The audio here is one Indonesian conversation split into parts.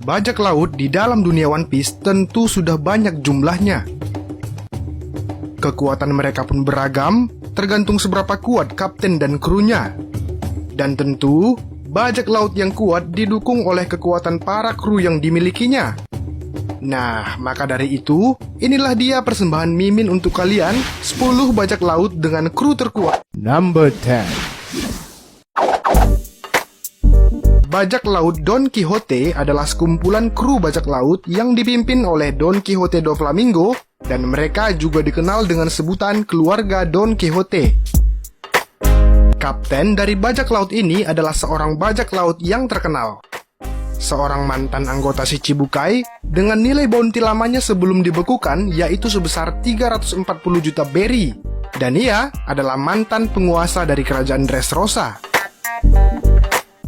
Bajak laut di dalam dunia One Piece tentu sudah banyak jumlahnya. Kekuatan mereka pun beragam, tergantung seberapa kuat kapten dan krunya. Dan tentu, bajak laut yang kuat didukung oleh kekuatan para kru yang dimilikinya. Nah, maka dari itu, inilah dia persembahan Mimin untuk kalian, 10 bajak laut dengan kru terkuat. Number 10. Bajak laut Don Quixote adalah sekumpulan kru bajak laut yang dipimpin oleh Don Quixote do Flamingo, dan mereka juga dikenal dengan sebutan keluarga Don Quixote. Kapten dari bajak laut ini adalah seorang bajak laut yang terkenal. Seorang mantan anggota Shichibukai dengan nilai bounty lamanya sebelum dibekukan yaitu sebesar 340 juta berry. Dan ia adalah mantan penguasa dari kerajaan Dressrosa.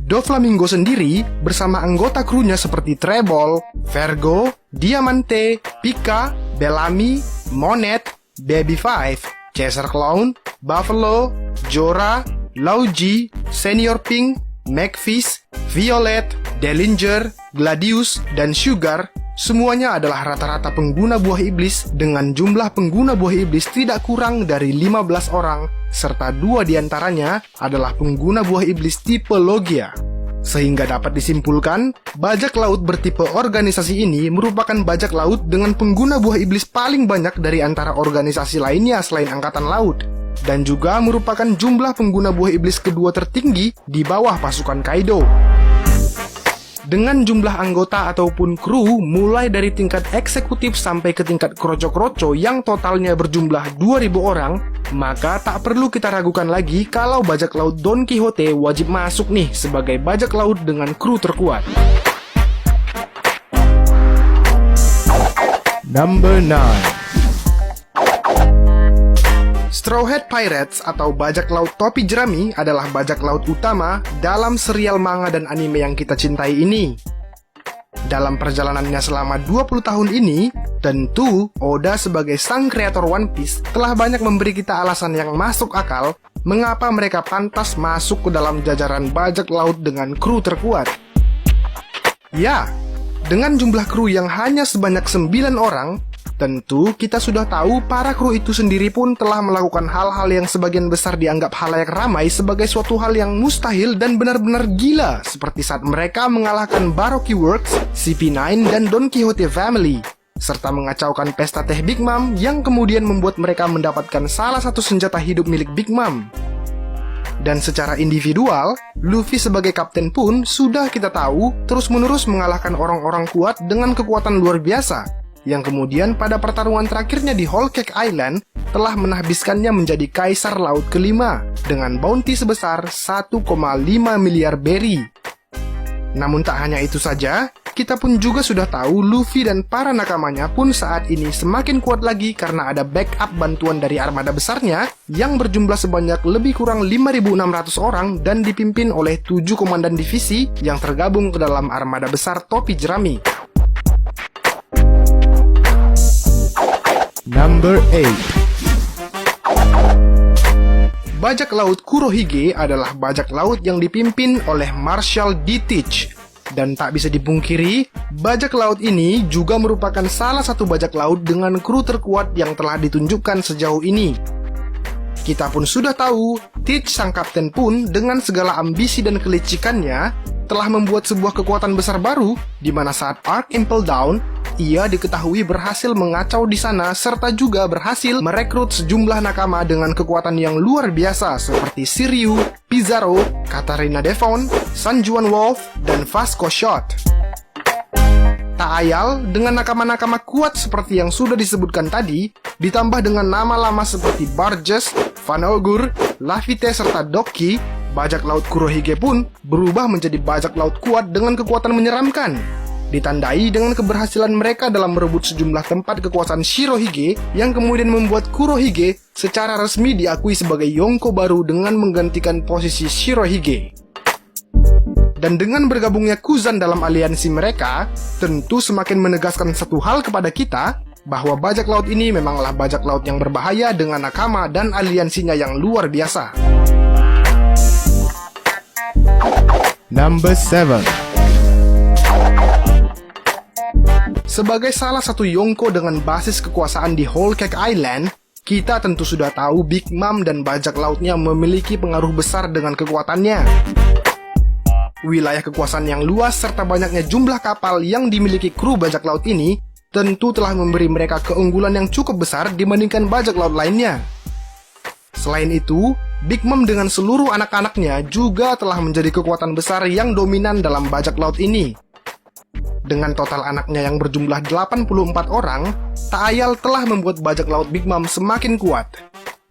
Doflamingo sendiri bersama anggota krunya seperti Treble, Vergo, Diamante, Pika, Bellamy, Monet, Baby Five, Chaser Clown, Buffalo, Jorah, Lauji, Senior Pink, Macfish, Violet, Dellinger, Gladius, dan Sugar, semuanya adalah rata-rata pengguna buah iblis dengan jumlah pengguna buah iblis tidak kurang dari 15 orang, serta 2 diantaranya adalah pengguna buah iblis tipe Logia. Sehingga dapat disimpulkan, bajak laut bertipe organisasi ini merupakan bajak laut dengan pengguna buah iblis paling banyak dari antara organisasi lainnya selain Angkatan Laut, dan juga merupakan jumlah pengguna buah iblis kedua tertinggi di bawah pasukan Kaido. Dengan jumlah anggota ataupun kru mulai dari tingkat eksekutif sampai ke tingkat kroco-kroco yang totalnya berjumlah 2.000 orang, maka tak perlu kita ragukan lagi kalau bajak laut Don Quixote wajib masuk nih sebagai bajak laut dengan kru terkuat. Number 9. Straw Hat Pirates atau bajak laut topi jerami adalah bajak laut utama dalam serial manga dan anime yang kita cintai ini. Dalam perjalanannya selama 20 tahun ini, tentu Oda sebagai sang kreator One Piece telah banyak memberi kita alasan yang masuk akal mengapa mereka pantas masuk ke dalam jajaran bajak laut dengan kru terkuat. Ya, dengan jumlah kru yang hanya sebanyak 9 orang, tentu kita sudah tahu para kru itu sendiri pun telah melakukan hal-hal yang sebagian besar dianggap halayak ramai sebagai suatu hal yang mustahil dan benar-benar gila, seperti saat mereka mengalahkan Baroque Works, CP9, dan Don Quixote Family, serta mengacaukan pesta teh Big Mom yang kemudian membuat mereka mendapatkan salah satu senjata hidup milik Big Mom. Dan secara individual, Luffy sebagai kapten pun sudah kita tahu terus-menerus mengalahkan orang-orang kuat dengan kekuatan luar biasa, yang kemudian pada pertarungan terakhirnya di Whole Cake Island telah menahbiskannya menjadi kaisar laut kelima dengan bounty sebesar 1,5 miliar berry. Namun tak hanya itu saja, kita pun juga sudah tahu Luffy dan para nakamanya pun saat ini semakin kuat lagi karena ada backup bantuan dari armada besarnya yang berjumlah sebanyak lebih kurang 5.600 orang dan dipimpin oleh 7 komandan divisi yang tergabung ke dalam armada besar topi jerami. Number 8. Bajak laut Kurohige adalah bajak laut yang dipimpin oleh Marshal D. Teach. Dan tak bisa dipungkiri, bajak laut ini juga merupakan salah satu bajak laut dengan kru terkuat yang telah ditunjukkan sejauh ini. Kita pun sudah tahu, Teach sang kapten pun dengan segala ambisi dan kelicikannya telah membuat sebuah kekuatan besar baru, di mana saat Arc Impel Down, ia diketahui berhasil mengacau di sana serta juga berhasil merekrut sejumlah nakama dengan kekuatan yang luar biasa seperti Shiryu, Pizarro, Katarina Devon, Sanjuan Wolf, dan Vasco Shot. Tak ayal, dengan nakama-nakama kuat seperti yang sudah disebutkan tadi, ditambah dengan nama lama seperti Barges, Van Ogur, Laffite, serta Doki, bajak laut Kurohige pun berubah menjadi bajak laut kuat dengan kekuatan menyeramkan. Ditandai dengan keberhasilan mereka dalam merebut sejumlah tempat kekuasaan Shirohige yang kemudian membuat Kurohige secara resmi diakui sebagai Yonko baru dengan menggantikan posisi Shirohige. Dan dengan bergabungnya Kuzan dalam aliansi mereka, tentu semakin menegaskan satu hal kepada kita, bahwa bajak laut ini memanglah bajak laut yang berbahaya dengan nakama dan aliansinya yang luar biasa. Number 7. Sebagai salah satu Yonko dengan basis kekuasaan di Whole Cake Island, kita tentu sudah tahu Big Mom dan bajak lautnya memiliki pengaruh besar dengan kekuatannya. Wilayah kekuasaan yang luas serta banyaknya jumlah kapal yang dimiliki kru bajak laut ini tentu telah memberi mereka keunggulan yang cukup besar dibandingkan bajak laut lainnya. Selain itu, Big Mom dengan seluruh anak-anaknya juga telah menjadi kekuatan besar yang dominan dalam bajak laut ini. Dengan total anaknya yang berjumlah 84 orang, tak ayal telah membuat bajak laut Big Mom semakin kuat.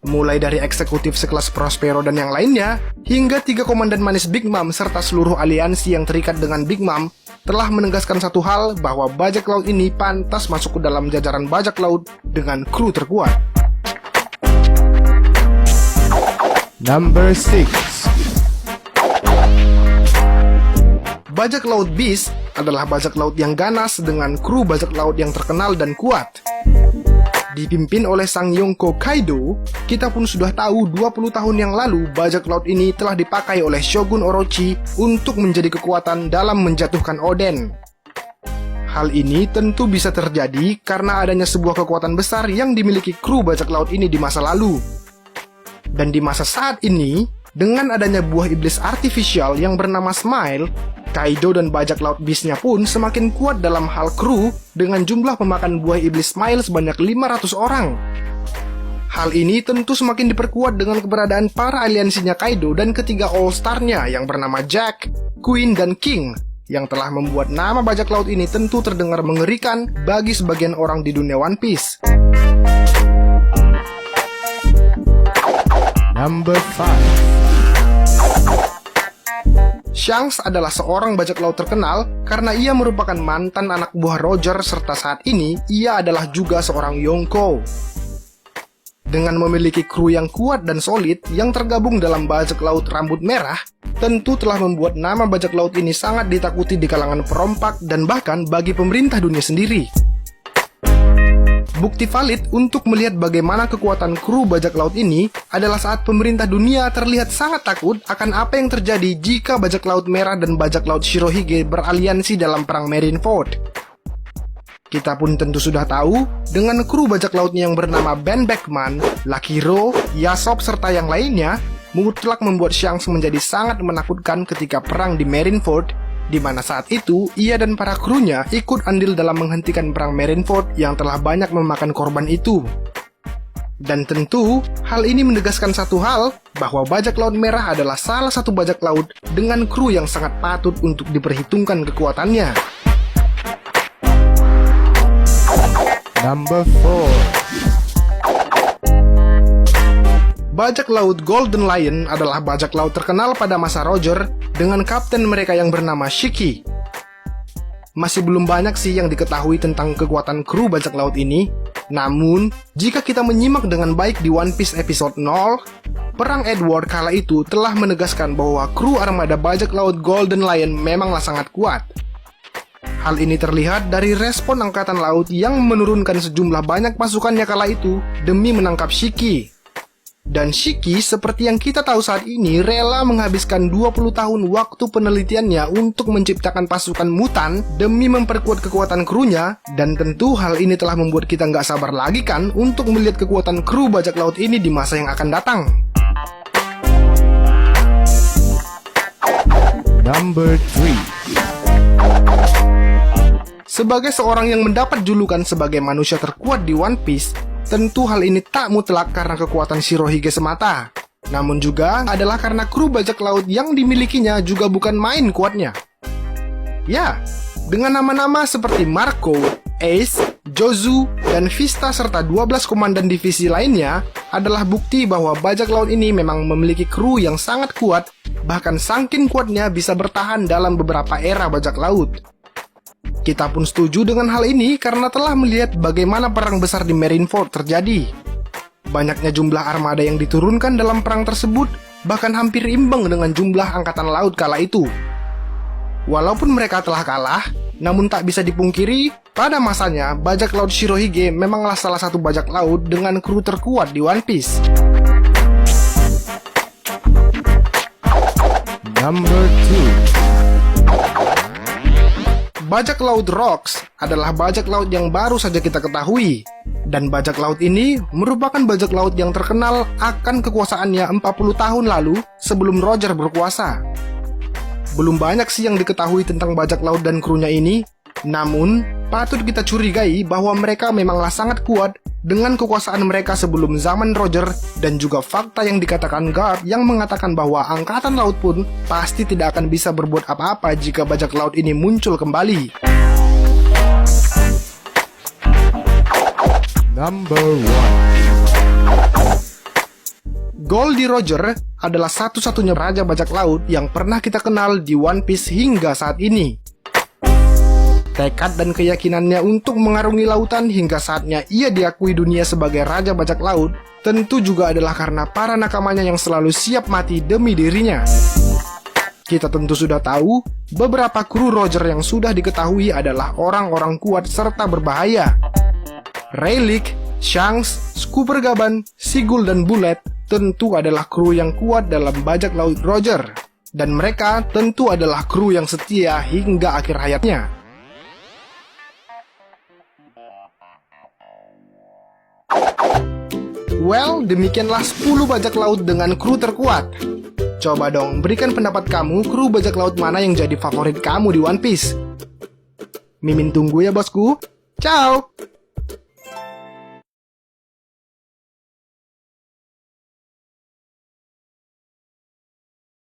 Mulai dari eksekutif sekelas Prospero dan yang lainnya, hingga 3 komandan manis Big Mom serta seluruh aliansi yang terikat dengan Big Mom telah menegaskan satu hal bahwa bajak laut ini pantas masuk ke dalam jajaran bajak laut dengan kru terkuat. Number 6. Bajak laut Beast adalah bajak laut yang ganas dengan kru bajak laut yang terkenal dan kuat. Dipimpin oleh sang Yonko Kaido, kita pun sudah tahu 20 tahun yang lalu bajak laut ini telah dipakai oleh Shogun Orochi untuk menjadi kekuatan dalam menjatuhkan Oden. Hal ini tentu bisa terjadi karena adanya sebuah kekuatan besar yang dimiliki kru bajak laut ini di masa lalu. Dan di masa saat ini, dengan adanya buah iblis artifisial yang bernama Smile, Kaido dan bajak laut Beast-nya pun semakin kuat dalam hal kru dengan jumlah pemakan buah iblis Smile sebanyak 500 orang. Hal ini tentu semakin diperkuat dengan keberadaan para aliansinya Kaido dan ketiga All-Star-nya yang bernama Jack, Queen, dan King, yang telah membuat nama bajak laut ini tentu terdengar mengerikan bagi sebagian orang di dunia One Piece. Number 5. Shanks adalah seorang bajak laut terkenal karena ia merupakan mantan anak buah Roger serta saat ini ia adalah juga seorang Yonko. Dengan memiliki kru yang kuat dan solid yang tergabung dalam bajak laut rambut merah, tentu telah membuat nama bajak laut ini sangat ditakuti di kalangan perompak dan bahkan bagi pemerintah dunia sendiri. Bukti valid untuk melihat bagaimana kekuatan kru bajak laut ini adalah saat pemerintah dunia terlihat sangat takut akan apa yang terjadi jika bajak laut merah dan bajak laut Shirohige beraliansi dalam perang Marineford. Kita pun tentu sudah tahu, dengan kru bajak lautnya yang bernama Ben Beckman, Lakiro, Yasop, serta yang lainnya, mutlak membuat Shanks menjadi sangat menakutkan ketika perang di Marineford, di mana saat itu ia dan para krunya ikut andil dalam menghentikan perang Marineford yang telah banyak memakan korban itu. Dan tentu, hal ini menegaskan satu hal, bahwa bajak laut merah adalah salah satu bajak laut dengan kru yang sangat patut untuk diperhitungkan kekuatannya. Number 4. Bajak laut Golden Lion adalah bajak laut terkenal pada masa Roger dengan kapten mereka yang bernama Shiki. Masih belum banyak sih yang diketahui tentang kekuatan kru bajak laut ini. Namun, jika kita menyimak dengan baik di One Piece episode 0, Perang Edward kala itu telah menegaskan bahwa kru armada bajak laut Golden Lion memanglah sangat kuat. Hal ini terlihat dari respon angkatan laut yang menurunkan sejumlah banyak pasukannya kala itu demi menangkap Shiki. Dan Shiki, seperti yang kita tahu saat ini, rela menghabiskan 20 tahun waktu penelitiannya untuk menciptakan pasukan mutan demi memperkuat kekuatan krunya, dan tentu hal ini telah membuat kita nggak sabar lagi kan untuk melihat kekuatan kru bajak laut ini di masa yang akan datang. Number 3. Sebagai seorang yang mendapat julukan sebagai manusia terkuat di One Piece, tentu hal ini tak mutlak karena kekuatan Shirohige semata, namun juga adalah karena kru bajak laut yang dimilikinya juga bukan main kuatnya. Ya, dengan nama-nama seperti Marco, Ace, Jozu, dan Vista serta 12 komandan divisi lainnya adalah bukti bahwa bajak laut ini memang memiliki kru yang sangat kuat, bahkan saking kuatnya bisa bertahan dalam beberapa era bajak laut. Kita pun setuju dengan hal ini karena telah melihat bagaimana perang besar di Marineford terjadi. Banyaknya jumlah armada yang diturunkan dalam perang tersebut bahkan hampir imbang dengan jumlah angkatan laut kala itu. Walaupun mereka telah kalah, namun tak bisa dipungkiri, pada masanya bajak laut Shirohige memanglah salah satu bajak laut dengan kru terkuat di One Piece. Number 2. Bajak laut Rocks adalah bajak laut yang baru saja kita ketahui. Dan bajak laut ini merupakan bajak laut yang terkenal akan kekuasaannya 40 tahun lalu sebelum Roger berkuasa. Belum banyak sih yang diketahui tentang bajak laut dan krunya ini, namun patut kita curigai bahwa mereka memanglah sangat kuat dengan kekuasaan mereka sebelum zaman Roger, dan juga fakta yang dikatakan Garp yang mengatakan bahwa angkatan laut pun pasti tidak akan bisa berbuat apa-apa jika bajak laut ini muncul kembali. Number 1. Goldie Roger adalah satu-satunya raja bajak laut yang pernah kita kenal di One Piece hingga saat ini. Tekad dan keyakinannya untuk mengarungi lautan hingga saatnya ia diakui dunia sebagai raja bajak laut tentu juga adalah karena para nakamanya yang selalu siap mati demi dirinya. Kita tentu sudah tahu beberapa kru Roger yang sudah diketahui adalah orang-orang kuat serta berbahaya. Rayleigh, Shanks, Scooper Gaban, Sigul dan Bullet tentu adalah kru yang kuat dalam bajak laut Roger, dan mereka tentu adalah kru yang setia hingga akhir hayatnya. Well, demikianlah 10 bajak laut dengan kru terkuat. Coba dong, berikan pendapat kamu, kru bajak laut mana yang jadi favorit kamu di One Piece? Mimin tunggu ya bosku. Ciao!